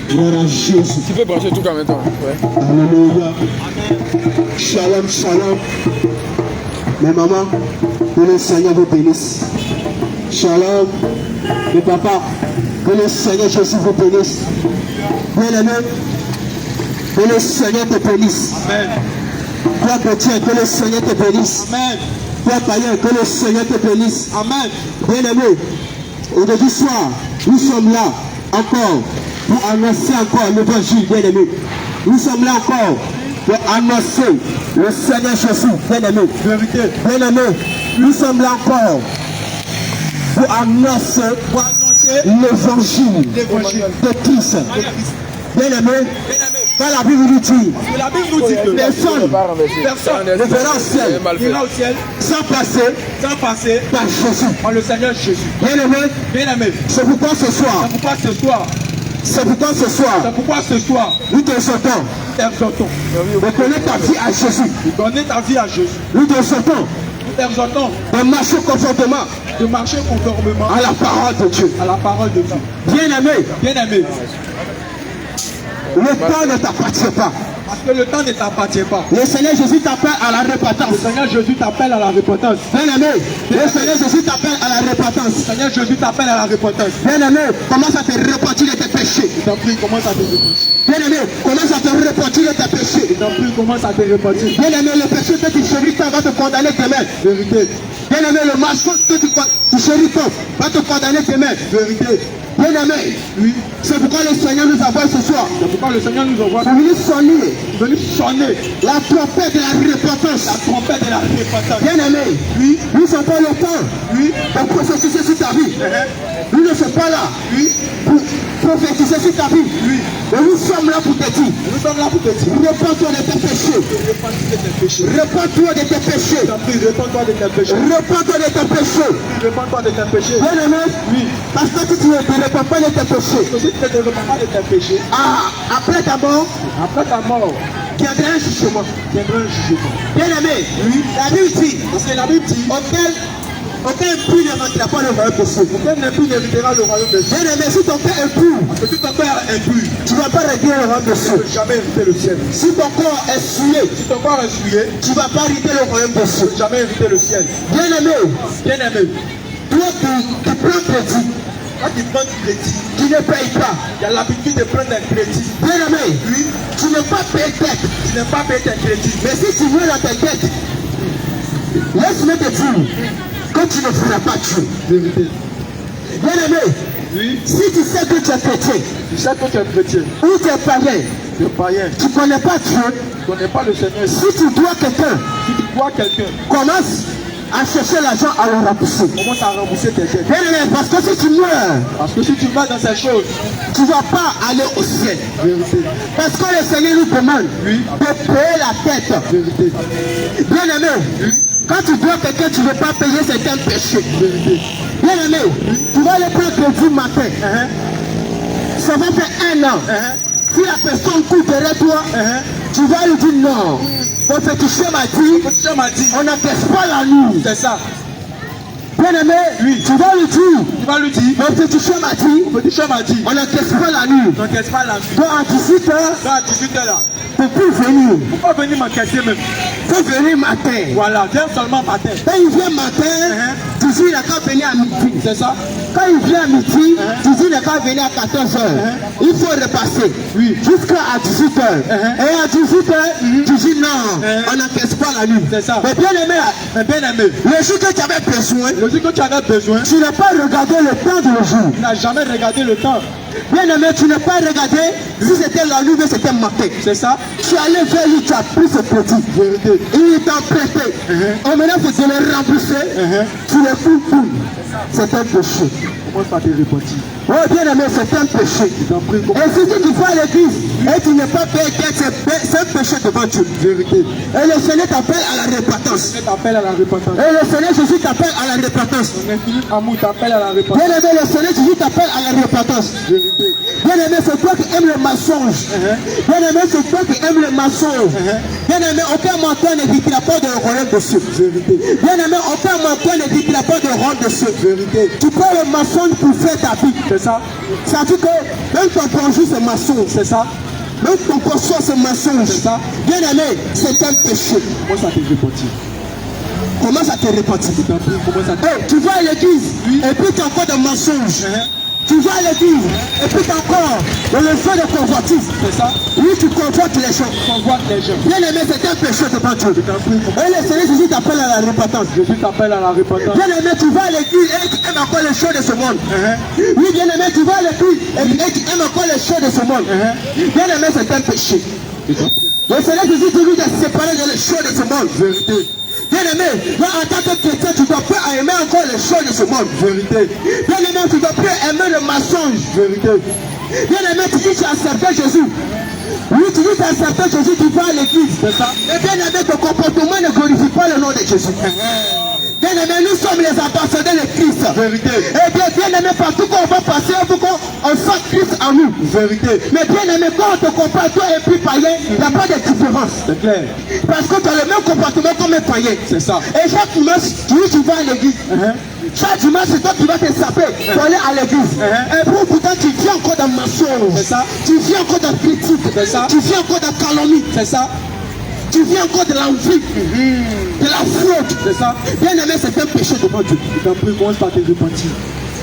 Gloire à Jésus. Tu peux brancher tout en même temps. Ouais. Alléluia. Shalom, shalom. Mes mamans, que le Seigneur vous bénisse. Shalom. Mes papas, que le Seigneur Jésus vous bénisse. Bien-aimé, que le Seigneur te bénisse. Amen. Toi chrétien, que le Seigneur te bénisse. Amen. Toi païen, que le Seigneur te bénisse. Amen. Bien-aimé, aujourd'hui soir, nous sommes là encore pour annoncer encore l'évangile, bien-aimé. Nous sommes là encore pour annoncer le Seigneur Jésus, bien-aimé. Vérité. Bien-aimé, nous sommes là encore pour annoncer l'évangile de Christ. Bien-aimé, quand la Bible nous dit, La Bible nous dit que personne ne verra au ciel sans passer par Jésus. par le Seigneur Jésus. Bien-aimé, Bien-aimé, c'est pourquoi ce soir, c'est pourquoi ce soir, nous te souhaitons t'exhortons de donner ta vie à Jésus. de donner ta vie à Jésus. Nous te souhaitons Nous t'exhortons de marcher conformément de marcher conformément à la parole de Dieu. à la parole de Dieu. Bien-aimé, Bien-aimé, le temps ne t'appartient pas. parce que le temps ne t'appartient pas. Le Seigneur Jésus t'appelle à la Le repentance. Seigneur Jésus t'appelle à la repentance. Bien-aimé, le Seigneur Jésus t'appelle à la Le repentance. Seigneur Jésus t'appelle à la repentance. Bien-aimé, commence à te repentir de tes péchés. Je t'en prie, commence à te repentir. Bien-aimé, commence à te repentir de tes péchés. Je t'en prie, commence à te repentir. Bien-aimé, le péché que tu chéris tant va te condamner demain. Vérité. Bien-aimé, le mensonge que tu chéris tant va te condamner demain. Vérité. Bien-aimé, Oui. c'est pourquoi le Seigneur nous envoie ce soir. C'est pourquoi le Seigneur nous envoie Pour venir sonner venu sonner la trompette de la repentance. la trompette de la repentance. Bien-aimé, Oui. nous ne sommes pas le temps Oui. de prophétiser sur ta vie. Nous ne sommes pas là Oui. pour prophétiser sur ta vie. Oui. Mais nous sommes là pour te dire, Nous sommes là pour te dire. repends-toi de tes péchés. Repends-toi de tes péchés. Repends-toi de tes Je péchés. t'en prie, repends-toi de tes péchés. Repends-toi de tes péchés. Repends-toi de tes péchés. Bien-aimé, Oui. parce que si tu ne te repens pas de tes péchés, Si tu ne te repens pas de tes péchés, après ta mort, après ta mort, viendra un jugement. viendra un jugement. Bien-aimé, la Bible dit, Parce que la Bible dit, aucun impur ne rentrera pas le royaume de Dieu. aucun impur n'héritera le royaume de Dieu. Bien-aimé, si ton cœur est pur, Parce que si ton cœur est impur, tu ne vas pas régler le royaume de tu ne Dieu. peux jamais hériter le ciel. Si ton corps est souillé, Si ton corps est souillé, tu ne vas pas régler le royaume de tu ne Dieu. peux jamais hériter le ciel. Bien-aimé, Bien-aimé, toi qui prends crédit, quand tu prends du crédit, qui ne paye pas, il y a l'habitude de prendre un crédit. bien-aimé, Oui, tu ne pas payer dette. tu n'as pas payé tes crédits. Mais si tu veux dans tes dettes, laisse-moi te dire que tu ne feras pas Dieu. Vérité. Bien-aimé, Oui, si tu sais que tu es chrétien tu sais que tu es chrétien, ou tu es païen, tu es païen, tu ne connais pas Dieu, tu ne connais pas le Seigneur. Si si tu dois quelqu'un, tu vois quelqu'un, commence à chercher l'argent à le rembourser. commence à rembourser tes dettes. Bien-aimé, parce que si tu meurs, Parce que si tu vas dans ces choses, tu ne vas pas aller au ciel. vérité, Parce que le Seigneur nous demande Oui. de payer la tête. vérité, Bien-aimé, quand tu dois quelqu'un, tu ne veux pas payer certains péchés. vérité. Bien-aimé, tu vas aller prendre crédit matin. Ça va faire 1 an. Si la personne court derrière toi, tu vas lui dire non. Mon féticheur m'a dit, Dieu m'a dit, on n'encaisse pas la nuit. c'est ça. Bien-aimé, tu vas lui dire, Tu vas lui dire, mon féticheur m'a dit, petit chien m'a dit, on n'encaisse pas la nuit. n'encaisse pas la vie. Donc à 18 heures, Là, à 18h là, tu peux venir. pourquoi venir m'encaisser même? Tu peux venir matin. Voilà, viens seulement matin. Quand il vient matin, tu dis il n'a qu'à venir à midi. C'est ça? Quand il vient à midi, tu dis il n'a qu'à venir à 14 heures. Il faut repasser jusqu'à 18 heures. Et à 18 heures, tu dis non, on n'encaisse pas la nuit. C'est ça. Mais bien aimé, Mais bien aimé, le jour que tu avais besoin, le jour que tu avais besoin, tu n'as pas regardé le temps du jour. tu n'as jamais regardé le temps. Bien aimé, tu n'as pas regardé si c'était la nuit ou c'était matin. C'est ça? Tu es allé vers lui, tu as pris ce petit. Vérité. Il t'a prêté. On maintenant faut te le rembourser. Tu le fous tout. C'est un péché. Commence par te repentir. Oh bien aimé, c'est un péché. Je t'en prie, Et si tu vas à l'église et tu n'es pas payé, c'est un péché devant Dieu. vérité. Et le Seigneur t'appelle à la repentance. Je t'appelle à la repentance. Et le Seigneur Jésus t'appelle à la repentance. Ton infini amour t'appelle à la repentance. Bien aimé, le Seigneur Jésus t'appelle à la repentance. Vérité. Bien-aimé, c'est toi qui aimes le mensonge. Bien-aimé, c'est toi qui aimes le mensonge. Bien-aimé, aucun menteur ne dit qu'il n'a pas de royaume de Dieu. Vérité. Bien-aimé, aucun menteur ne dit qu'il n'a pas de royaume de Dieu. Vérité. Tu prends le mensonge pour faire ta vie. C'est ça. Ça veut dire que même ton bonjour, c'est mensonge. C'est ça. Même ton poisson, c'est mensonge. C'est ça. Bien-aimé, c'est un péché. Comment ça te repentir? Comment ça te repentit? Comment ça te... Hey, tu vas à l'église et puis tu as encore des mensonges. Tu vas à l'église et puis tu as encore le feu de convoitise. C'est ça. Oui, tu convoites les gens. Convoite les gens. Bien aimé, c'est un péché devant Dieu. Et le Seigneur Jésus t'appelle à la repentance. Jésus t'appelle à la repentance. Bien aimé, tu vas à l'église et tu aimes encore les choses de ce monde. Oui, bien aimé, tu vas à l'église et tu aimes encore les choses de ce monde. Bien aimé, c'est un péché. Le Seigneur Jésus te dit de séparer les choses de ce monde. Vérité. Bien aimé, en tant que chrétien, tu ne dois pas aimer encore les choses de ce monde. Vérité. Bien aimé, tu ne dois pas aimer le mensonge. Vérité. Bien aimé, tu dis que tu as accepté Jésus. Oui, tu dis que tu as accepté Jésus, tu vas à l'église. C'est ça. Mais bien aimé, ton comportement ne glorifie pas le nom de Jésus. Bien aimé, nous sommes les ambassadeurs de Christ. Vérité. Et bien aimé, partout qu'on va passer, il faut qu'on fasse Christ en nous. Vérité. Mais bien aimé, quand on te compare, toi et puis païen, il n'y a pas de différence. C'est clair. Parce que tu as le même comportement comme un païen. C'est ça. Et chaque dimanche, tu vas à l'église. Chaque dimanche, c'est toi qui vas te saper pour aller à l'église. Et pourtant, tu viens encore dans mensonge. C'est ça. Tu viens encore dans critique. C'est ça. Tu viens encore dans calomnie. C'est ça. Tu viens encore de l'envie, de la fraude. C'est ça. Bien aimé, c'est un péché devant Dieu. Je t'en prie, commence par te repentir.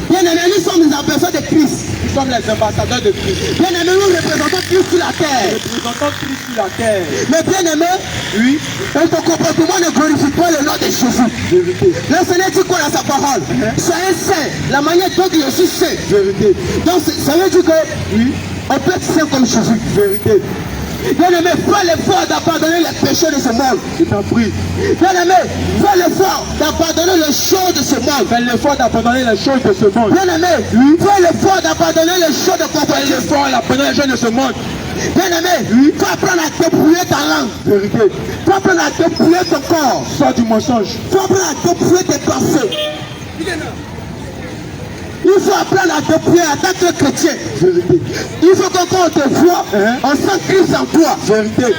Bien aimé, nous sommes les ambassadeurs de Christ. Nous sommes les ambassadeurs de Christ. Bien aimé, nous représentons Christ sur la terre. Nous représentons Christ sur la terre. Mais bien aimé, Oui. et ton comportement ne glorifie pas le nom de Jésus. Vérité. Le Seigneur dit quoi dans sa parole? Soyez saint. La manière dont je suis saint. Vérité. Donc ça veut dire que Oui. on peut être saint comme Jésus. Vérité. Bien aimé, fais l'effort d'abandonner les péchés de ce monde. Je t'en prie. Bien aimé, fais l'effort d'abandonner les choses de ce monde. Fais l'effort d'abandonner les choses de ce monde. Bien aimé, fais l'effort d'abandonner les choses de Fais convoitise. l'effort d'abandonner les choses de ce monde. Bien aimé, faut apprendre à dépouiller ta langue. Vérité. Faut apprendre à dépouiller ton corps. Sors du mensonge. Faut apprendre à dépouiller tes pensées. Il faut apprendre à dépouiller en tant que chrétien. Vérité. Il faut que quand on te voit, on sent Christ en toi. Vérité.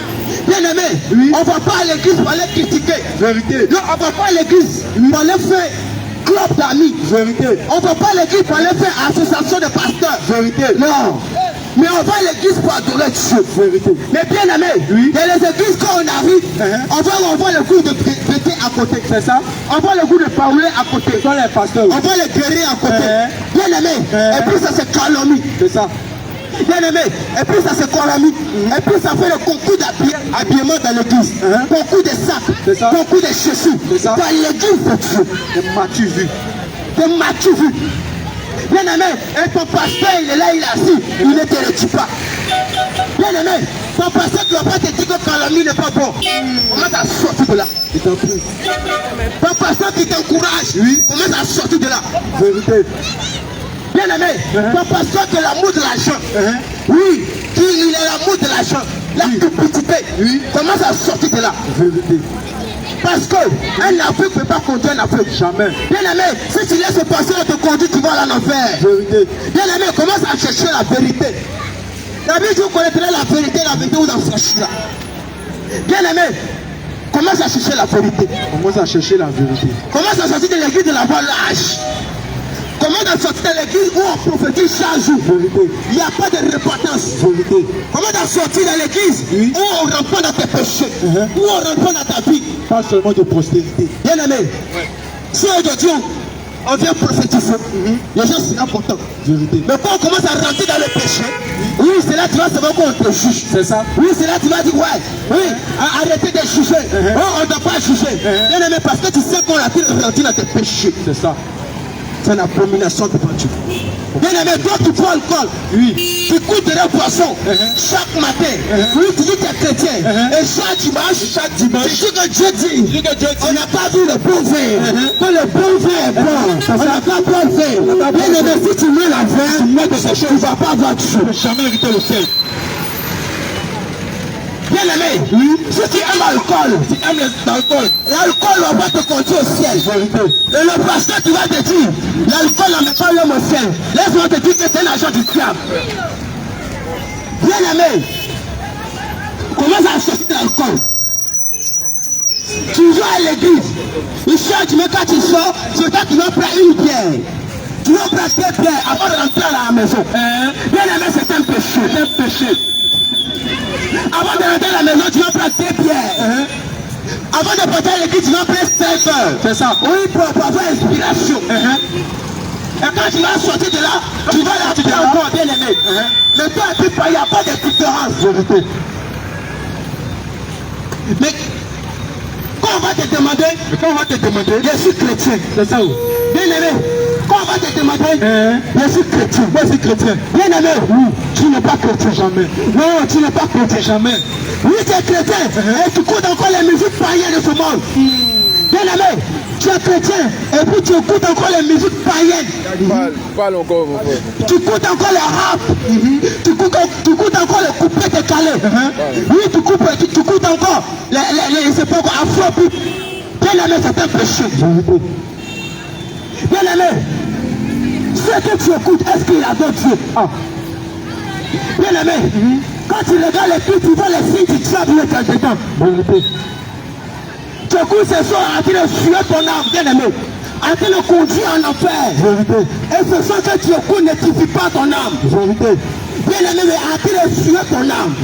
Bien aimé, on ne va pas à l'église pour aller critiquer. Vérité. Non, on ne va pas à l'église pour aller faire club d'amis. Vérité. On ne va pas à l'église pour aller faire association de pasteurs. Vérité. Non. Mais on va à l'église pour adorer Dieu. Vérité. Mais bien aimé, il y a les églises quand on arrive, on voit le goût de prêter à côté. C'est ça. On voit le goût de parler à côté. Ce sont les pasteurs. On voit les guerriers à côté. Bien aimé. Et puis ça c'est calomnie. C'est ça. Bien aimé. Et puis ça c'est calomnie. Et puis ça fait le concours d'habillement dans l'église. Concours de C'est ça. sacs. Concours de chaussures. C'est ça. Dans l'église de Dieu. Et m'as-tu vu? Te m'as-tu vu? Bien aimé, et ton pasteur il est là, il est assis, il ne te retue pas. Bien aimé, ton pasteur ne doit pas te dire que calomnie n'est pas bon. Comment t'as sorti de là? Je t'en prie. Ton pasteur qui t'encourage, comment t'as sorti de là? Vérité. Bien aimé, ton pasteur qui est l'amour de l'argent. Oui, il est l'amour de l'argent. La cupidité. Comment t'as sorti de là? Vérité. Parce qu'un aveugle ne peut pas conduire un aveugle. Jamais. Bien aimé, si tu laisses le pasteur te conduire, tu vas aller en enfer. Vérité. Bien aimé, commence à chercher la vérité. La Bible, vous connaîtrez la vérité vous en franchira. Bien aimé, commence à chercher la vérité. Commence à chercher la vérité. Commence à sortir de l'église de la voie lâche. Comment on sortir de l'église où on prophétise chaque jour? Vérité. Il n'y a pas de repentance. Vérité. Comment on sortir de l'église où on ne rentre pas dans tes péchés, où on ne rentre pas dans ta vie? Pas seulement de prospérité. Bien aimé, si aujourd'hui on vient prophétiser, les gens seront contents. Vérité. Mais quand on commence à rentrer dans le péché, oui, c'est là que tu vas savoir qu'on te juge. C'est ça. Oui, c'est là que tu vas dire, ouais, oui, arrêtez de juger. Oh, on ne doit pas juger. Bien aimé, parce que tu sais qu'on a rentré dans tes péchés. C'est ça. C'est une abomination devant Dieu. Bien aimé, toi tu prends alcool, tu coûtes de la poisson chaque matin. Oui, tu dis que tu es chrétien. Et chaque dimanche, tu dis que Dieu dit, on n'a pas vu le bon vin. Que le bon vin est bon. On n'a pas bon vin. Bien aimé, si tu mets la vin, tu ne vas pas avoir Dieu. Tu ne peux jamais éviter le ciel. Bien aimé, si tu aimes l'alcool, l'alcool va pas te conduire au ciel. Et le pasteur tu vas te dire, l'alcool n'a pas l'homme au ciel. Laisse-moi te dire que c'est un agent du diable. Bien aimé, commence à sortir de l'alcool. Tu vas à l'église, il sort, tu mets quand tu sors, c'est toi qui vas prendre une bière. Tu vas prendre 2 bières avant de rentrer à la maison. Bien aimé, c'est un péché. C'est un péché. Avant de rentrer à la maison, tu vas prendre 2 bières. Avant de porter à l'église, tu vas prendre 5 heures. C'est ça. Oui, pour avoir inspiration. Et quand tu vas sortir de là, tu vas là, tu vas encore, bien aimé. Mais toi, il n'y a pas de différence. Vérité. Mais quand on va te demander, je suis chrétien. C'est ça où? Bien aimé, quand on va te demander, je suis chrétien. Moi, je suis chrétien. Bien aimé, oui, tu n'es pas chrétien. Jamais. Non, tu n'es pas chrétien. Jamais. Oui, tu es chrétien. Et tu écoutes encore les musiques païennes de ce monde. Bien aimé, tu es chrétien. Et puis tu écoutes encore les musiques païennes. Parle encore, mon frère. Tu écoutes encore le rap. Tu écoutes encore le couplet décalé. Oui, tu écoutes encore les c'est pas quoi, afro-beat. Bien aimé, c'est un péché. Bien aimé, ce que tu écoutes, est-ce qu'il adore Dieu? Bien aimé, quand tu regardes les clips, tu vois les signes du diable qui est dedans. Tu écoutes ce soir en train de fuir ton âme, bien aimé, en train de conduire en enfer. Et ce soir que tu écoutes ne tue pas ton âme. Bien aimé, mais en train de fuir ton âme.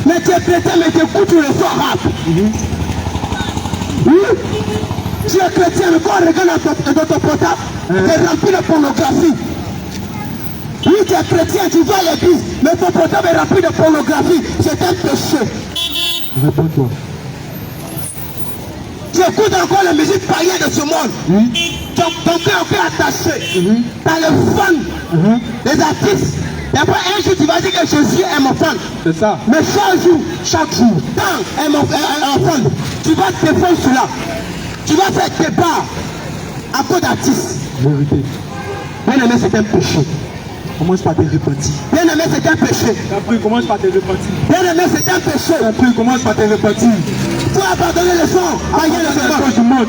Mais tu es chrétien, mais tu écoutes le son rap. Oui, tu es chrétien, mais quand on regarde dans ton portable, tu es rempli de pornographie. Oui, tu es chrétien, tu vas à l'église, mais ton portable est rempli de pornographie. C'est un péché. Réponds-toi. Tu écoutes encore la musique païenne de ce monde. Ton cœur est attaché. T'as le fan des artistes. Et après un jour, tu vas dire que Jésus est mon fan. C'est ça. Mais chaque jour, quand est mon fan, tu vas défendre cela. Tu vas faire débat à cause d'artistes. Vérité. Bien aimé, c'est un péché. Commence par te repentir. Bien aimé, c'est un péché. Après, commence par te repentir. Bien aimé, c'est un péché. Après, commence par te repentir. Tu dois abandonner le son. Abandonne les choses du monde.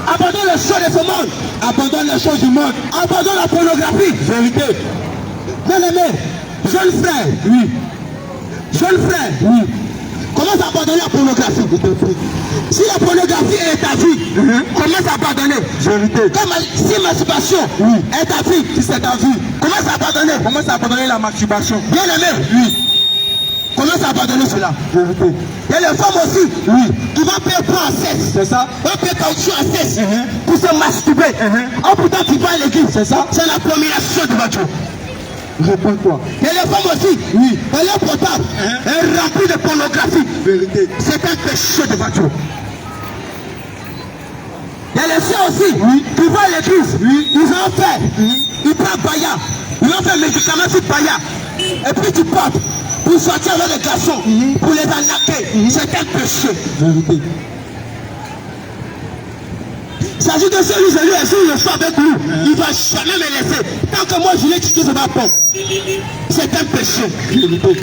Abandonne les choses de ce monde. Abandonne les choses du monde. Abandonne la pornographie. Vérité. Bien aimé, jeune frère. Oui. Jeune frère. Oui. Commence à abandonner la pornographie. Si la pornographie est ta vie, commence à abandonner. Vérité. Comme si masturbation est ta vie, si c'est ta vie, commence à abandonner. Commence à abandonner la masturbation. Bien aimé. Oui. Commence à abandonner cela. Vérité. Il y a les femmes aussi qui vont payer pour un cesse. C'est ça. On paye caoutchouc à cesse pour se masturber. Oh pourtant tu vas à l'église. C'est ça. C'est la promination de Dieu. Réponds-toi. Il y a les femmes aussi. Oui. Et leur portable est rempli de pornographie. Vérité. C'est un péché devant Dieu. Il y a les soeurs aussi qui vont à l'église. Ils ont fait. Ils prennent Baya. Ils ont fait médicaments sur Baya. Et puis tu portes pour sortir avec les garçons, pour les arnaquer. C'est un péché. Vérité. Il s'agit de celui et si je suis avec lui, il ne va jamais me laisser. Tant que moi je l'ai tué, je ne vais pas. C'est un péché. Vérité.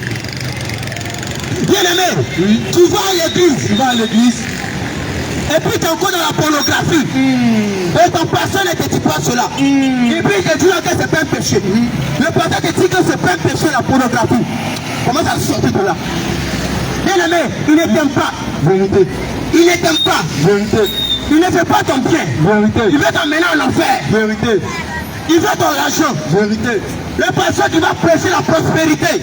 Bien aimé, tu vas à l'église. Tu vas à l'église. Et puis tu es encore dans la pornographie. Et ton pasteur ne te dit pas cela. Et puis il te dit que c'est pas un péché. Le pasteur te dit que c'est pas un péché la pornographie. Comment ça sortir de là? Bien aimé, il ne t'aime pas. Vérité. Il ne t'aime pas. Vérité. Il ne fait pas ton bien. Vérité. Il veut t'emmener en enfer. Vérité. Il veut ton argent. Vérité. Le pasteur qui va prêcher la prospérité.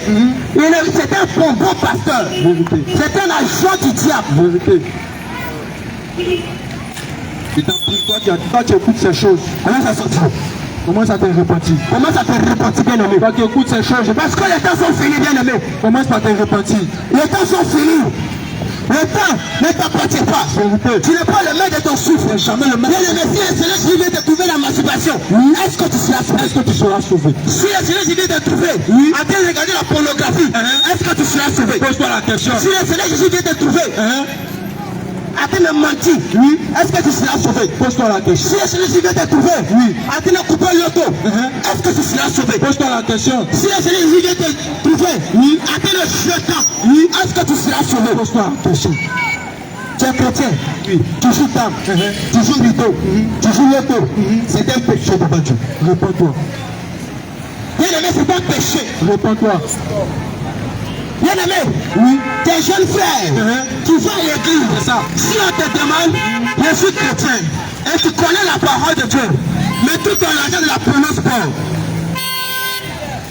C'est un bon pasteur. Vérité. C'est un agent du diable. Vérité. Et toi tu écoutes ces choses. Comment ça sortir? Commence à te repentir. Commence à te repentir, bien aimé. Toi tu écoutes ces choses. Parce que les temps sont finis, bien aimé. Commence par te repentir. Les temps sont finis. Le temps ne t'appartient pas. Vérité. Tu n'es pas le maître de ton souffle. Jamais le maître. Bien aimé, si le Seigneur Jésus vient te trouver la masturbation, est-ce que tu seras sauvé? Est-ce que tu seras sauvé? Si le Seigneur Jésus vient te trouver en train de regarder la pornographie, est-ce que tu seras sauvé? Pose-toi la question. Si le Seigneur Jésus vient te trouver en train de mentir, est-ce que tu seras sauvé? Pose-toi la question. Si le Seigneur Jésus vient te trouver en train de couper l'auto, est-ce que tu seras sauvé? Pose-toi la question. Si le Seigneur Jésus vient te trouver en train de jeter, est-ce que tu seras sauvé? Pose-toi la question. Tu es chrétien, tu joues dame, tu joues rideau, tu joues loto, c'est un péché devant Dieu. Réponds-toi. Bien-aimé, c'est un péché. Répands-toi. Bien-aimé, Oui. tes jeunes frères, tu vas à l'église. C'est ça. Si on te demande, je suis chrétien, et tu connais la parole de Dieu, mais tout ton argent ne la prononce pas.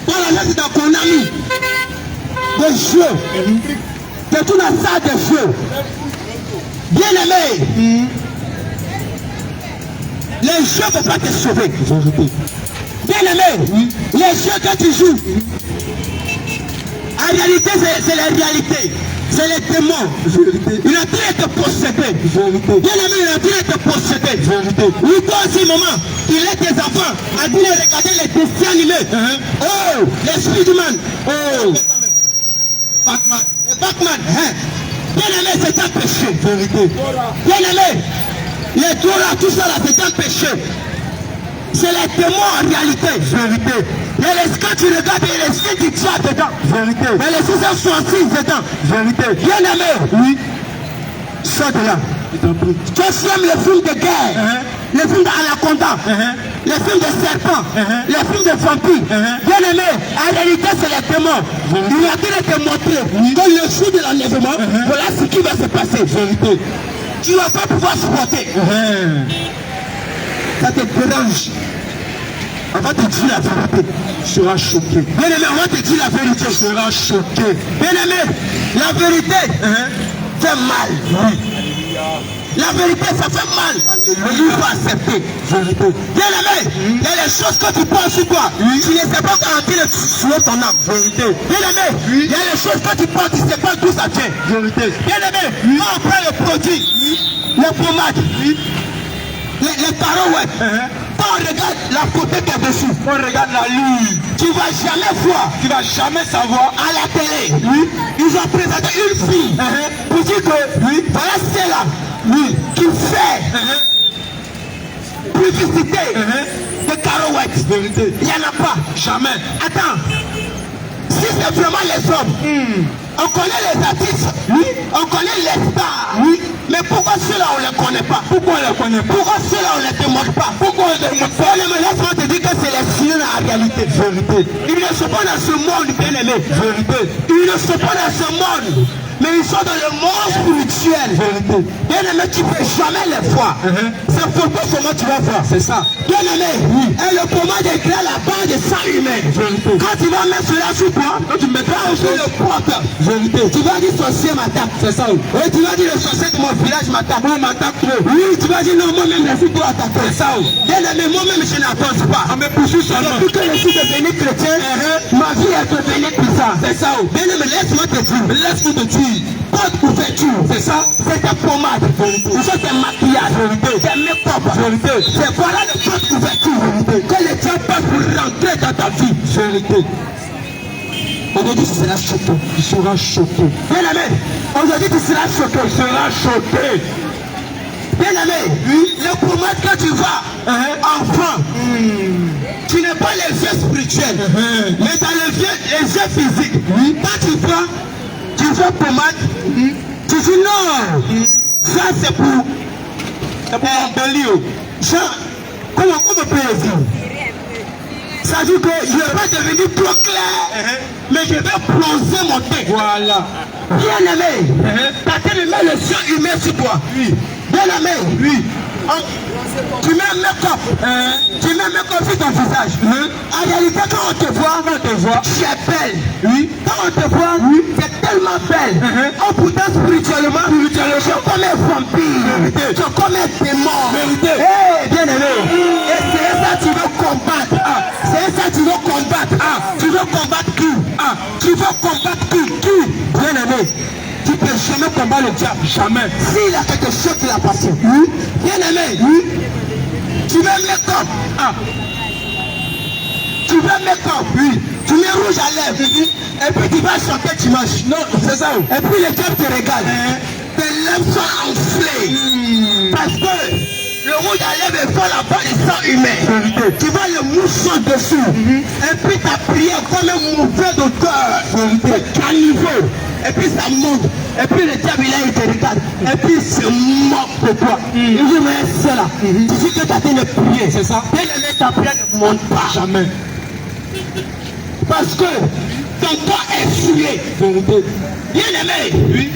Ton argent, c'est dans ton ami. Des jeux. De tout la salle des jeux. Bien-aimé, les jeux ne vont pas te sauver. Vérité. Bien-aimé, les jeux que tu joues, en réalité, c'est la réalité. C'est les démons. Vérité. Il est en train de te posséder. Vérité. Bien-aimé, il est en train de te posséder. Vérité. Oui, toi aussi, maman, il est tes enfants. A dit de regarder les dessins animés. Oh, l'esprit du man. Oh, Batman. Et Batman. Bien-aimé, c'est un péché. Vérité. Bien-aimé, les Torah, tout ça là, c'est un péché. C'est les démons en réalité. Vérité. Et les, quand tu regardes, il y a les signes du diable dedans. Vérité. Mais les 666 dedans. Vérité. Bien-aimé, Oui. sors de là. Je t'en prie. Toi aussi aimes les films de guerre, les films d'anaconda, les films de serpents, les films de vampires. Bien-aimé, en réalité, c'est les démons. Il est en train de te montrer que le jour de l'enlèvement, voilà ce qui va se passer. Vérité. Tu ne vas pas pouvoir supporter. Ça te dérange. On va te dire la vérité. Tu seras choqué. Bien-aimé, on va te dire la vérité. Tu seras choqué. Bien-aimé, la vérité fait mal. La vérité, ça fait mal. Mais il faut accepter. Vérité. Bien-aimé, il y a les choses que tu penses sur toi. Tu ne sais pas garantir le tuer ton âme. Vérité. Bien-aimé, il y a les choses que tu penses, tu ne sais pas d'où ça vient. Vérité. Bien-aimé, quand on prend le produit, les pommades, les carottes, quand on regarde la côté qui est dessus, On regarde la lune. tu ne vas jamais voir. Tu vas jamais savoir. À la télé, ils ont présenté une fille pour dire que voilà celle-là qui fait publicité de carottes. Vérité. Il n'y en a pas. Jamais. Attends, si c'est vraiment les hommes, on connaît les artistes, on connaît les stars, mais pourquoi ceux-là on ne les connaît pas? Pourquoi on ne les connaît pas? Pourquoi ceux-là on ne les démontre pas? Pourquoi on ne les démontre pas? Laisse-moi te dire que c'est les signes en réalité. Vérité. Ils ne sont pas dans ce monde, bien-aimé. Vérité. Ils ne sont pas dans ce monde, mais ils sont dans le monde spirituel. Vérité. Bien-aimé, tu ne peux jamais les voir. C'est pourquoi seulement tu vas voir. C'est ça. Bien-aimé, et le pommade est créé à la base de sang humain. Vérité. Quand tu vas mettre cela sur toi, quand tu mettras aussi le porte, Vérité. tu vas dire sorcier m'attaque. C'est ça. Oui, tu vas dire le sorcier de mon village m'attaque. Moi, m'attaque trop. Oui, tu vas dire non, moi-même, les filles doivent attaquer. C'est ça. Bien-aimé, moi-même, je n'attends pas. On me poursuit seulement. Depuis que je suis devenu chrétien, ma vie est devenue bizarre. C'est ça. Bien-aimé, laisse-moi te dire. Laisse-nous te dire. Pas de couverture. C'est ça. C'est ta pommade. C'est tes maquillages. Tes make-up. Vérité. C'est voilà le pas de couverture. Que les diable passe pour rentrer dans ta vie. Vérité. Aujourd'hui, tu seras choqué. Tu seras choqué. Bien-aimé, aujourd'hui, tu seras choqué. Tu seras choqué. Bien-aimé, le pommade que tu vas enfant, tu n'es pas les yeux spirituels, mais dans les yeux physiques. Quand tu vois pommade, tu dis non, ça c'est pour embellir. Jean, comment on peut le dire? Ça dit que je vais devenir trop clair, mais je vais bronzer mon teint. Voilà. Bien-aimé, ta tête met le sang humain sur toi. Bien-aimé, tu mets un make-up, tu mets un make-up sur ton visage. En réalité, quand on te voit, tu es belle. Quand on te voit, tu es tellement belle. Oh pourtant, spirituellement, tu es comme un vampire, tu es comme un démon. Hey, bien-aimé, et c'est ça que tu veux combattre. C'est ça que tu veux combattre. Tu veux combattre qui? Tu veux combattre qui? Bien-aimé, tu ne peux jamais combattre le diable. Jamais. S'il a quelque chose qui l'a passé. Bien-aimé, tu veux make-up. Tu veux make-up. Tu mets rouge à lèvres. Et puis tu vas chanter dimanche. Non, c'est ça. Et puis le diable te regarde. Tes lèvres sont enflées. Parce que le rouge à lèvres est la bas du sang humain. Tu vas le mousson dessous. Et puis ta prière comme un mauvais d'odeur. Caniveau. Et puis ça monte. Et puis le diable là il te regarde. Et puis il se moque de toi. Il dit mais c'est là. Tu dis que tu as fait de prier. C'est ça. Bien aimé, ta prière ne monte pas. Jamais. Parce que ton corps est souillé. Vérité. Bien aimé. Oui.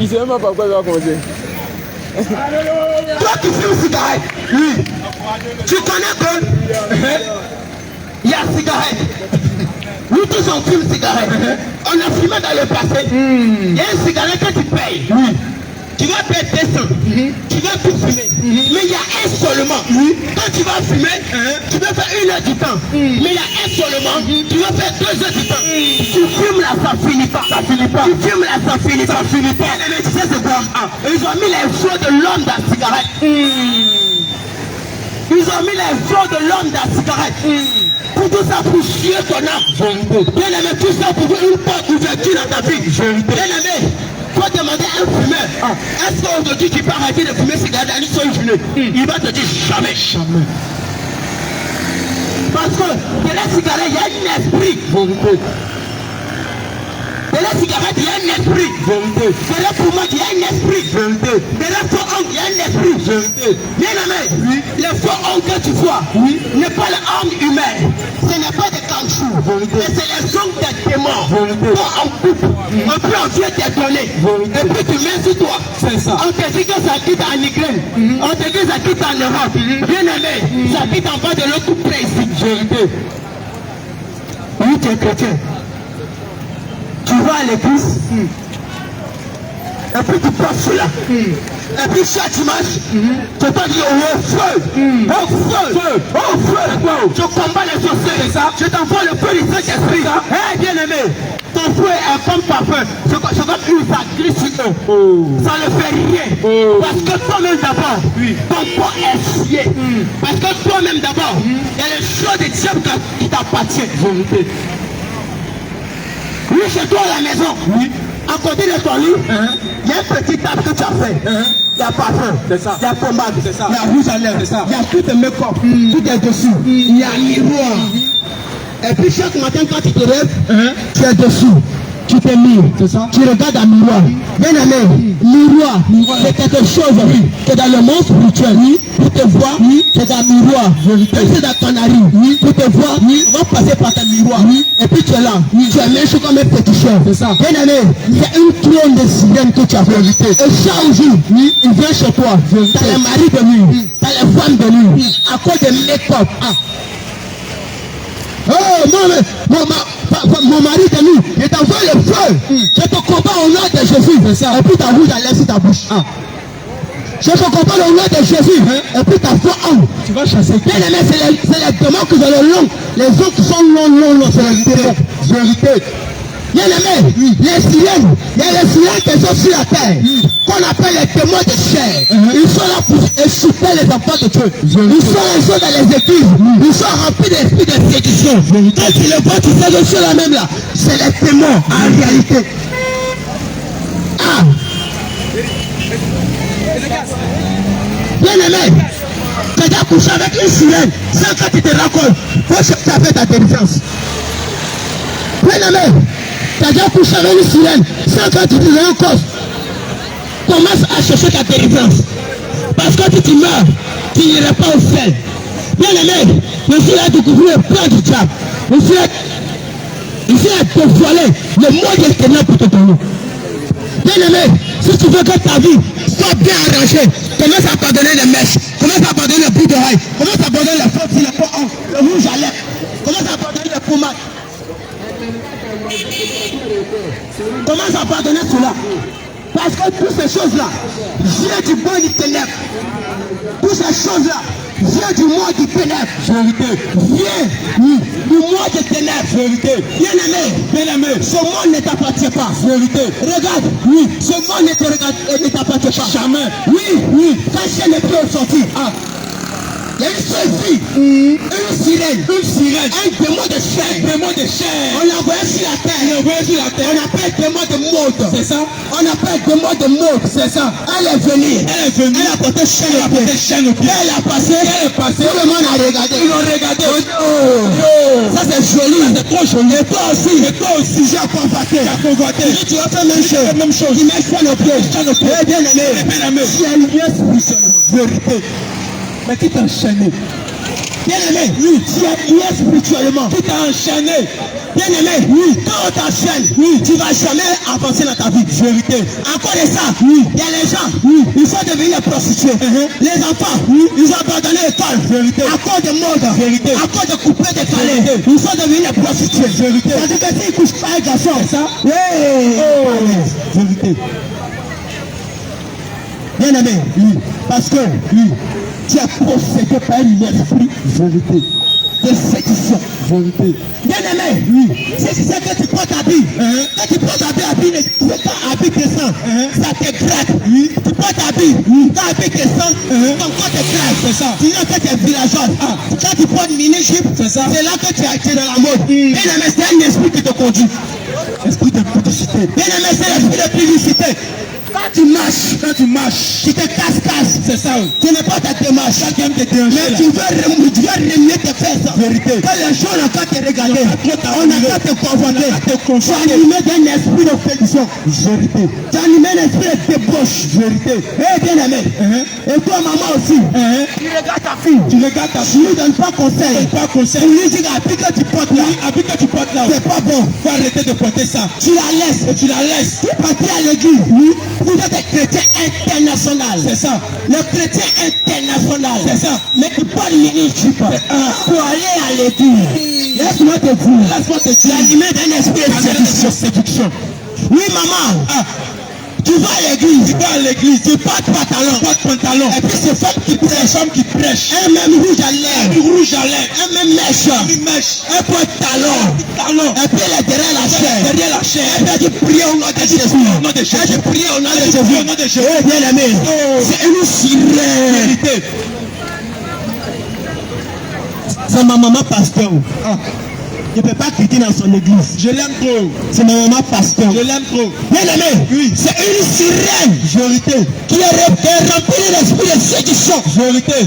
Il sait même pas par quoi il va commencer. Toi qui fumes cigarette, oui. Tu connais que il y a cigarette. Nous tous on fume cigarette. On a fumé dans le passé. Il y a une cigarette que tu payes. Oui. Tu vas payer 200. Tu vas plus fumer. Mais il y a un seulement. Quand tu vas fumer, tu vas faire 1 heure du temps. Mais il y a un seulement. Tu vas faire 2 heures du temps. Tu fumes là, ça finit pas. Ça finit pas. Tu fumes là, ça finit pas. Ça finit pas. Mais tu sais c'est quoi? Ils ont mis les flots de l'homme dans la cigarette. Ils ont mis les flots de l'homme dans la cigarette. Pour tout ça, pour chier ton âme. Bien aimé, tout ça pour une porte ouverture dans ta vie. Bien aimé, faut demander à un fumeur. Est-ce qu'aujourd'hui tu peux arrêter de fumer cigarette dans une seule journée? Il va te dire jamais. Jamais. Parce que de la cigarette, il y a un esprit. Vérité. De la cigarette, il y a un esprit. Vérité. De la poumon, il y a un esprit. Vérité. De la faux ongle, il y a un esprit. Vérité. Bien aimé, Oui. les faux ongles que tu vois n'est pas l'âme humaine. Ce n'est pas des caoutchoucs. Vérité. Mais c'est les ongles des démons. Vérité. Toi, on coupe. On peut en vient t'étonner. Vérité. Et puis tu mets sur toi. C'est ça. On te dit que ça quitte en Ukraine. On te dit que ça quitte en Europe. Bien aimé, ça quitte en bas de l'autre près ici. Vérité. Oui, tu es chrétien. Tu vas à l'église. Et puis tu passes cela. Et puis chaque dimanche, tu peux dire au feu, au feu, au feu. Je combats les sorciers. C'est ça. Je t'envoie le feu du Saint-Esprit. Eh bien aimé, ton feu est comme parfum. C'est comme une sacrifice sur eux. Ça ne fait rien. Parce que toi-même d'abord, ton corps est scié. Parce que toi-même d'abord, il y a les choses des diables qui t'appartiennent. Oui, chez toi à la maison, à côté de ton lit, il y a un petit table que tu as fait. Il y a parfum, il y a pommade, il y a rouge à lèvres, il y a tout le make-up, tout est dessus. Il y a un miroir. Et puis chaque matin quand tu te lèves, tu es dessous. Tu te mires, tu regardes un miroir. Bien aimé, miroir, c'est quelque chose que dans le monde spirituel, pour te voir, c'est un miroir. C'est dans ton narine, pour te voir, on va passer par ton miroir. Et puis tu es là, tu es méchant comme un petit chien. Bien aimé, c'est une trône de sirène que tu as fait. Et chaque jour, il vient chez toi. T'as les maris de nuit, t'as les femmes de nuit, à cause de make-up. Oh, mon mari de nuit, je t'envoie le feu. Je te combats au nom de Jésus. Et puis ta rouge à l'air sur ta bouche. Je te combats au nom de Jésus. Et puis ta foi en. Tu vas chasser. Bien aimé, c'est les démons qui ont le long. Les autres qui sont longs, c'est les démons. Vérité. Bien aimé, les sirènes, il y a les sirènes qui sont sur la terre, qu'on appelle les témoins de chair. Ils sont là pour insulter les enfants de Dieu. Ils sont dans les églises, ils sont remplis d'esprit de séduction. Quand tu les vois, tu sais que ceux-là même là, c'est les témoins en réalité. Bien aimé, quand tu as couché avec une sirène, sans que tu te rends compte, faut chercher à faire ta délivrance. Bien aimé, tu as déjà couché avec une sirène, sans que tu te rends compte, commence à chercher ta délivrance. Parce que si tu meurs, tu n'iras pas au ciel. Bien aimé, je suis là de couvrir le plan du diable. Je suis là de dévoiler le mot de ténèbres pour te donner. Bien aimé, si tu veux que ta vie soit bien arrangée, commence à pardonner les mèches, commence à pardonner les bouts d'oreilles, commence à pardonner les fautes, le rouge à lèvres, commence à pardonner les pommades. Commence à pardonner cela. Parce que toutes ces choses-là viennent du bon du ténèbre. Toutes ces choses-là viennent du monde du ténèbre. Viens du monde des ténèbres. Bien aimé, ce monde ne t'appartient pas. Regarde, ce monde ne t'appartient pas. Jamais. Oui, quand je ne peux sortir. Il y a une seule fille, une sirène, un démon de chair. On l'a envoyé sur la terre. On appelle démon de mode. C'est ça. On appelle démon de mode. C'est ça. Elle est venue. Elle a porté chaîne au pied. Elle a passé. Tout le monde a regardé. Ils ont regardé. Ça c'est joli. C'est trop joli. Et toi aussi. J'ai convoité. Tu vas faire la même chose. Il met chaîne au pied. Bien aimé. Si elle vient spirituellement. Vérité. Mais qui t'a enchaîné? Bien-aimé, oui, tu es lié spirituellement. Qui t'a enchaîné? Bien-aimé, oui, quand on t'enchaîne, oui, tu vas jamais avancer dans ta vie. Vérité. Encore de ça, oui, il y a les gens, oui, ils sont devenus des prostituées. Les enfants, oui, ils ont abandonné l'école. Vérité. À cause de mode. Vérité. À cause de couper des calais. Ils sont devenus des prostituées. Vérité. C'est-à-dire que s'ils ne couchent pas avec garçon, c'est ça? Oui. Oh. Vérité. Bien-aimé, oui, parce que, oui, tu es possédé par un esprit. Vérité. De séduction. Vérité. Bien-aimé, oui. C'est que tu prends ta vie. Quand tu prends ta vie, c'est quand habit descend, ça te gratte. Oui. Tu prends ta vie, quand habit descend, ton corps te gratte. C'est ça. Sinon, quand tu es villageois, quand tu prends une mini-jupe, c'est ça. C'est là que tu as été dans la mode. Bien-aimé, c'est un esprit qui te conduit. Esprit de publicité. Bien-aimé, c'est l'esprit de publicité. Quand tu marches, tu te casse-casse. C'est ça. Tu n'es pas ta démarche. Mais tu veux remuer tes fesses. Vérité. Quand les gens n'ont qu'à te regarder, on n'a qu'à te convoiter. Tu es animé d'un esprit de pétition. Vérité. Tu es animé d'un esprit de débauche. Vérité. Eh bien aimé. Et toi maman aussi. Tu regardes ta fille. Tu ne donnes pas conseil. Tu lui dis habit que tu portes là. C'est pas bon. Faut arrêter de porter ça. Tu la laisses. Tu es parti à l'église. Oui. Vous êtes des chrétiens internationaux. C'est ça. Le chrétien international. C'est ça. Mais il parle mini-jupe. Pour aller à l'église. Laisse-moi te dire. Tu es animé d'un esprit de séduction. Oui, maman. Tu vas à l'église. Tu portes pantalon. Et puis c'est femme qui prêche. Un même rouge à lèvres. Un même mèche. Un pantalon. Et puis elle est derrière la chair. Et puis tu pries au nom de Jésus. Oh bien aimé. C'est une sirène. C'est ma maman pasteur. Je ne peux pas critiquer dans son église. Je l'aime trop. C'est ma maman pasteur. Je l'aime trop. Bien aimé, oui. C'est une sirène. Vérité. Qui est remplie d'esprit de séduction. Vérité.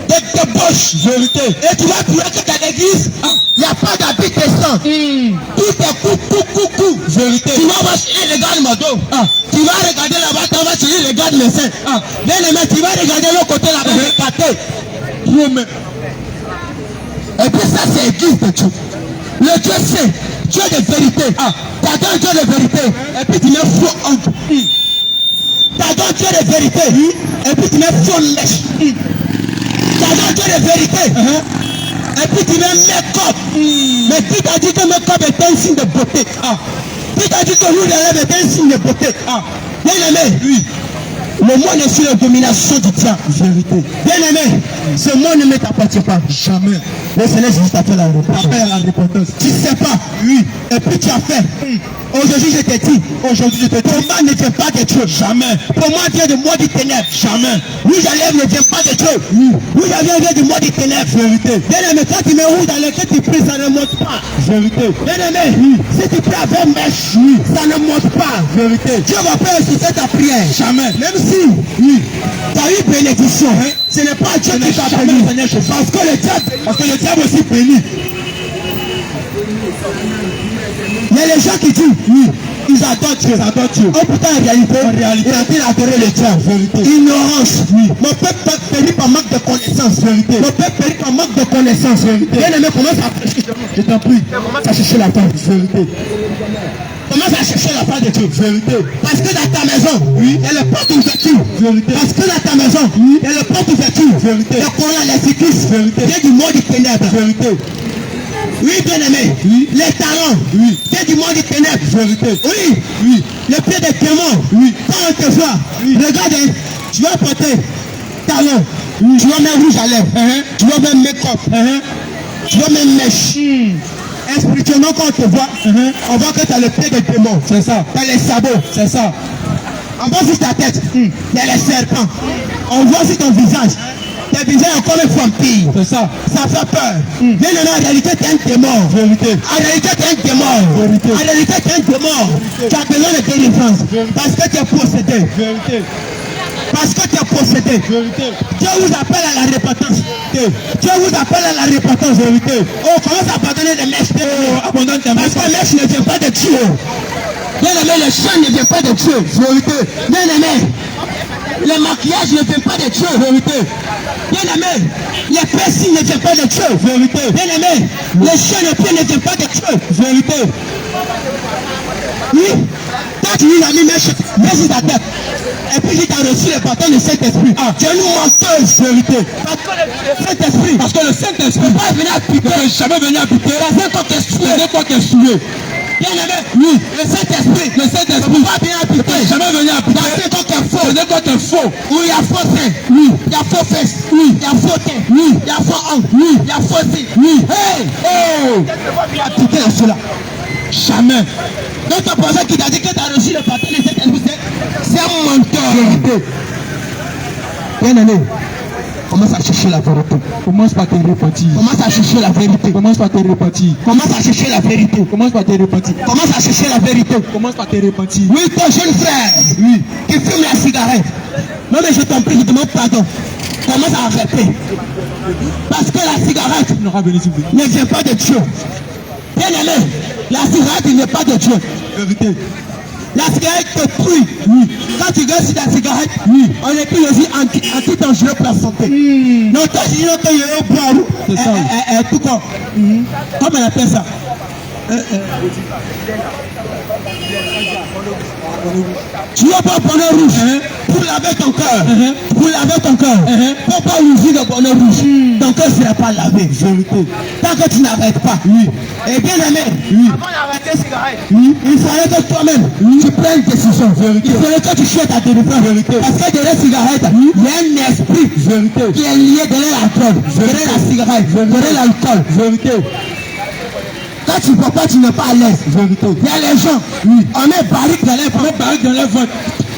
De débauche. Vérité. Et tu vas trouver que dans l'église, il n'y a pas d'habit descend. Tout est coucou. Vérité. Tu vas voir si les gars de dos. Tu vas regarder là-bas, tu vas voir si les gars de médecin. Bien aimé, tu vas regarder l'autre côté là-bas. Et puis ça, c'est l'église de Dieu. Le Dieu c'est Dieu de vérité. T'adores Dieu de vérité. Et puis tu mets faux oncle. T'adores Dieu de vérité. Et puis tu mets faux mèche. T'adores Dieu de vérité. Et puis tu mets make-up. Mais qui t'a dit que make-up est un signe de beauté? Qui t'a dit que rouge à lèvres est un signe de beauté? Bien aimé, oui. Le monde est sur la domination du diable. Vérité. Bien aimé, ce monde ne t'appartient pas. Jamais. Le Seigneur Jésus t'a fait la repentance. Tu ne sais pas. Oui. Et puis tu as fait. Aujourd'hui je te dis. Pour moi ne vient pas de Dieu. Jamais. Pour moi vient de moi du ténèbre. Jamais. Rouge à lèvres ne vient pas de Dieu. Rouge à lèvres vient du moi du ténèbre. Vérité. Bien aimé, quand tu mets rouge à lèvres, que tu pries, ça ne monte pas. Vérité. Bien aimé, si tu pries avec mèche, ça ne monte pas. Vérité. Dieu va pas exaucer ta prière. Jamais. Même si tu as eu bénédiction, ce n'est pas Dieu qui t'a béni. Parce que le diable aussi bénit. Il y a les gens qui disent, ils adorent Dieu. Oh putain, en réalité, il a adoré le diable. Ignorance. Mon peuple périt par manque de connaissance. Mon peuple périt par manque de connaissance. Bien aimé, commence à prêcher. Je t'en prie. Commence à chercher la part. Commence à chercher la part de Dieu. Vérité. Parce que dans ta maison, il y a le porte ouverture. Vérité. Parce que dans ta maison, il y a le porte ouverture. Vérité. Le Coran, les églises. Vérité. Vient du monde du ténèbre. Vérité. Oui, bien aimé. Les talents. Vient du monde du ténèbre. Vérité. Oui. Le pied des démons. Quand on te voit, regarde, tu vas porter talons. Tu vas mettre rouge à lèvres. Tu vas mettre make-up. Tu vas mettre mèche. Spirituellement, quand on te voit, on voit que tu as le pied de démon. C'est ça. Tu as les sabots. C'est ça. On voit sur ta tête, il y a les serpents. On voit sur ton visage. Tes visages sont comme un vampire. C'est ça. Ça fait peur. Mais non, en réalité, tu es un démon. Vérité. En réalité, tu es un démon. Vérité. En réalité, tu es un démon. Tu as besoin de délivrance. Parce que tu es possédé. Vérité. Parce que tu es possédé. Vérité. Dieu vous appelle à la repentance. Dieu vous appelle à la repentance. Vérité. Oh, commence à abandonner les mèches. Abandonne tes mèches. Parce que les mèches ne viennent pas de Dieu. Bien aimé, le chien ne vient pas de Dieu. Vérité. Bien aimé. Le maquillage ne vient pas de Dieu. Vérité. Bien aimé, les piercings ne viennent pas de Dieu. Vérité. Bien aimé, les chaînes de pied ne viennent pas de Dieu. Vérité. Oui. Quand tu lis la Bible, mets sur ta tête. Et puis tu as reçu le baptême du Saint-Esprit. Ah, tu es une menteuse. Vérité. Parce que le Saint-Esprit ne peut pas venir habiter. Ne peut jamais venir habiter. Dans un corps qu'est-ce bien aimé, oui, le Saint-Esprit ne peut pas bien habiter. Jamais venir habiter. Dans un corps qui est faux. Où il y a faux sein. Oui. Il y a faux fesses. Oui. Il y a faux tête. Oui. Il y a faux hanche. Oui. Il y a faux cils. Oui. Hey! Oh! Tu ne peux pas bien habiter dans cela. Jamais. Donc ton prophète qui t'a dit que tu as reçu le baptême de Saint-Esprit, c'est un menteur. Bien aimé. Commence à chercher la vérité. Commence par te repentir. Commence à chercher la vérité. Commence par te repentir. Commence à chercher la vérité. Commence par te repentir. Commence à chercher la vérité. Commence par te repentir. Oui, ton jeune frère. Oui. Qui fume la cigarette. Non mais je t'en prie, je demande pardon. Commence à arrêter. Parce que la cigarette ne vient pas de Dieu. Bien aimé, la cigarette n'est pas de Dieu. Vérité. La cigarette te tue. Oui. Quand tu gagnes sur la cigarette, oui. On est plus aussi anti-dangereux pour la santé. Non, toi, tu dis que il y a un boire. C'est ça. Tout comme. Comment on appelle ça? Tu vas pas bonheur rouge pour laver ton cœur. Pour laver ton cœur. Pour pas ouvrir le bonheur rouge. Ton cœur ne sera pas lavé. Vérité. Tant que tu n'arrêtes pas. Oui. Et bien aimé. Oui. Avant d'arrêter la cigarette. Oui. Il fallait que toi-même tu prennes une décision. Vérité. Il fallait que tu cherches ta délivrance. Vérité. Parce que derrière la cigarette, il y a un esprit. Vérité. Qui est lié derrière la drogue. Derrière la cigarette. Derrière l'alcool. Vérité. Quand tu ne peux pas, tu n'es pas à l'aise. Vérité. Il y a les gens, oui. On met barrique dans les votes.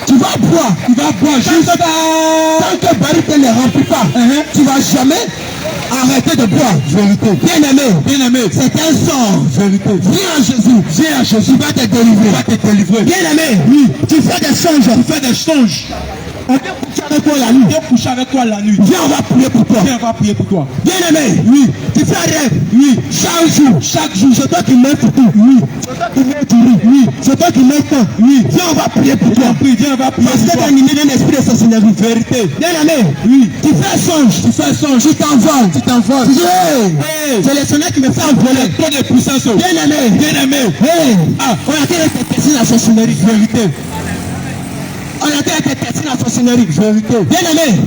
Tu vas boire. Tu vas boire juste tant que barrique ne remplit pas. Tu ne vas jamais arrêter de boire. Vérité. Bien aimé. C'est un sort. Vérité. Viens à Jésus. Viens à Jésus. Il va te délivrer. Il va te délivrer. Bien aimé. Oui. Tu fais des songes. Tu fais des songes. On vient coucher avec toi la nuit. Viens coucher avec toi la nuit. Viens, on va prier pour toi. Viens, on va prier pour toi. Bien aimé. Oui. Tu fais un rêve. Oui. Chaque jour. C'est toi qui mets tout. Oui. C'est toi qui mets tout. Oui. C'est toi qui mets tout. Oui. Viens, on va prier pour toi. Viens, on va prier pour toi. Parce que tu es animé d'un esprit de sorcellerie. Vérité. Bien aimé. Oui. Tu fais un songe. Tu t'envoles. Tu dis, hey. C'est le sonnet qui me fait envoler. Trop de puissance. Bien aimé. Hey. Ah. On a été testé la sorcellerie. Vérité. On a été testé la sorcellerie. Vérité. Bien aimé,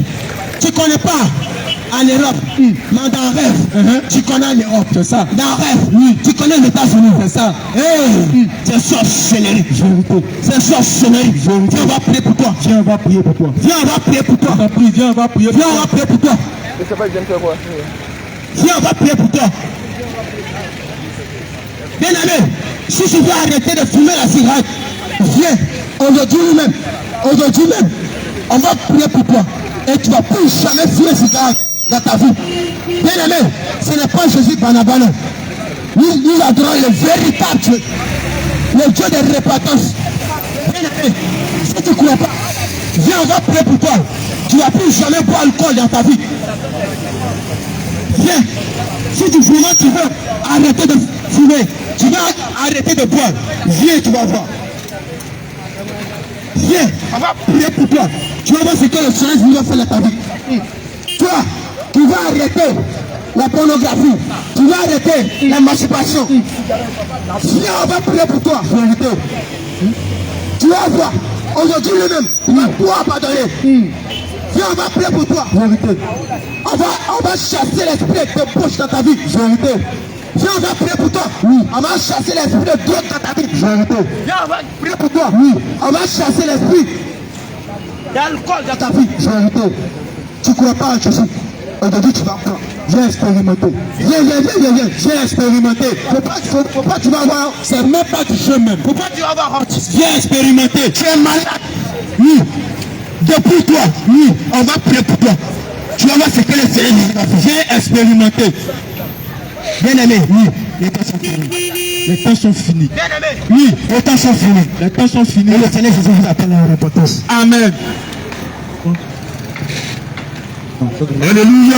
tu ne connais pas en Europe, mais dans rêve, tu connais l'Europe. C'est ça. Dans rêve, tu connais les États-Unis. C'est ça. C'est sorcellerie. Vérité. C'est sorcellerie. Viens, on va prier pour toi. Viens, on va prier pour toi. Viens, on va prier pour toi. Viens, on va prier pour toi. Viens, on va prier pour toi. Viens, on va prier pour toi. Bien aimé, si tu veux arrêter de fumer la cigarette, viens, aujourd'hui même, on va prier pour toi. Et tu ne vas plus jamais fumer la cigarette dans ta vie. Bien aimé, ce n'est pas Jésus Banabana. Nous adorons le véritable Dieu, le Dieu de repentance. Bien aimé, si tu ne crois pas, viens, on va prier pour toi. Tu ne vas plus jamais boire alcool dans ta vie. Viens, si tu fumes, tu veux arrêter de fumer, tu vas arrêter de boire. Viens, tu vas voir. Viens, on va prier pour toi. Tu vas voir ce que le Seigneur va faire dans ta vie. Toi, tu vas arrêter la pornographie. Tu vas arrêter la masturbation. Viens, on va prier pour toi. Vérité. Tu vas voir. Aujourd'hui lui-même, tu vas pouvoir pardonner. Viens, on va prier pour toi. Vérité. On va chasser l'esprit de bouche dans ta vie. Vérité. Viens, on va prier pour toi. Oui. On va chasser l'esprit de drogue dans ta vie. Vérité. Viens, on va prier pour toi. Oui. On va chasser l'esprit d'alcool dans ta vie. Vérité. Tu ne crois pas en Jésus. Aujourd'hui, tu vas encore. Viens expérimenter. Viens expérimenter. Faut pas que tu vas avoir. C'est même pas du jeu même. Faut pas que tu vas avoir honte. Viens expérimenter. Tu es malade. Oui. Depuis toi. Oui. On va prier pour toi. Tu vas voir ce que le Seigneur va faire. Viens expérimenter. Bien aimé, oui, les temps sont finis. Les temps sont finis. Bien aimé, oui, les temps sont finis. Les temps sont finis. Et le Seigneur Jésus vous appelle à la repentance. Amen. Alléluia.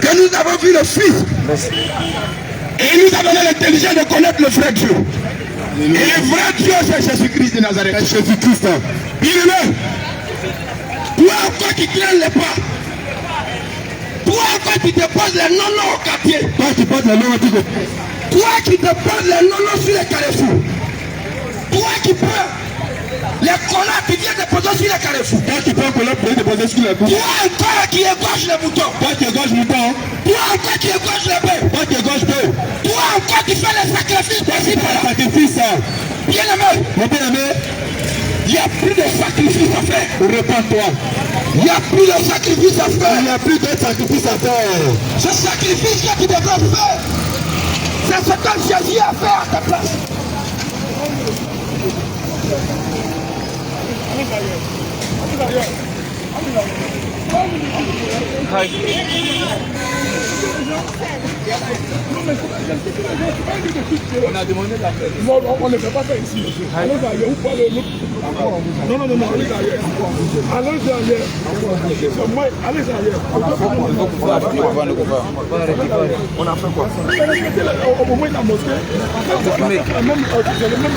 que nous avons vu le Fils. Et il nous a donné l'intelligence de connaître le vrai Dieu. Et le vrai Dieu, c'est Jésus-Christ de Nazareth. C'est Jésus-Christ. Bien-aimé, toi encore qui traînes les pas, toi encore qui te poses les nonos au quartier, Toi qui portes le nom de toi qui te poses les nonos sur les carrefours, toi qui peux les connards qui viennent te poser sur les carrefours, Toi qui peux connaître pour te poser sur les coups. toi encore qui égorge les moutons, Toi qui égorge mouton. toi encore qui égorge les bœufs, Toi qui égorge peu. toi encore qui fais les sacrifices possibles. Sacrifice. Bien-aimé, Mon bien-aimé, il n'y a plus de sacrifices à faire. repends-toi. Il n'y a plus de sacrifices à Il faire. n'y a plus de sacrifice à faire. Ce sacrifice que tu devrais faire, c'est ce que Jésus a fait à ta place. On a demandé la paix. Non, on ne fait pas ça ici. Allez ailleurs, ou pas l'autre. Non, allez ailleurs. Allez ailleurs. Allez ailleurs. On a fait quoi? Au moment de la mosquée, c'est le même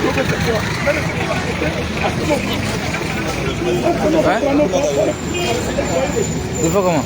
Il faut comment?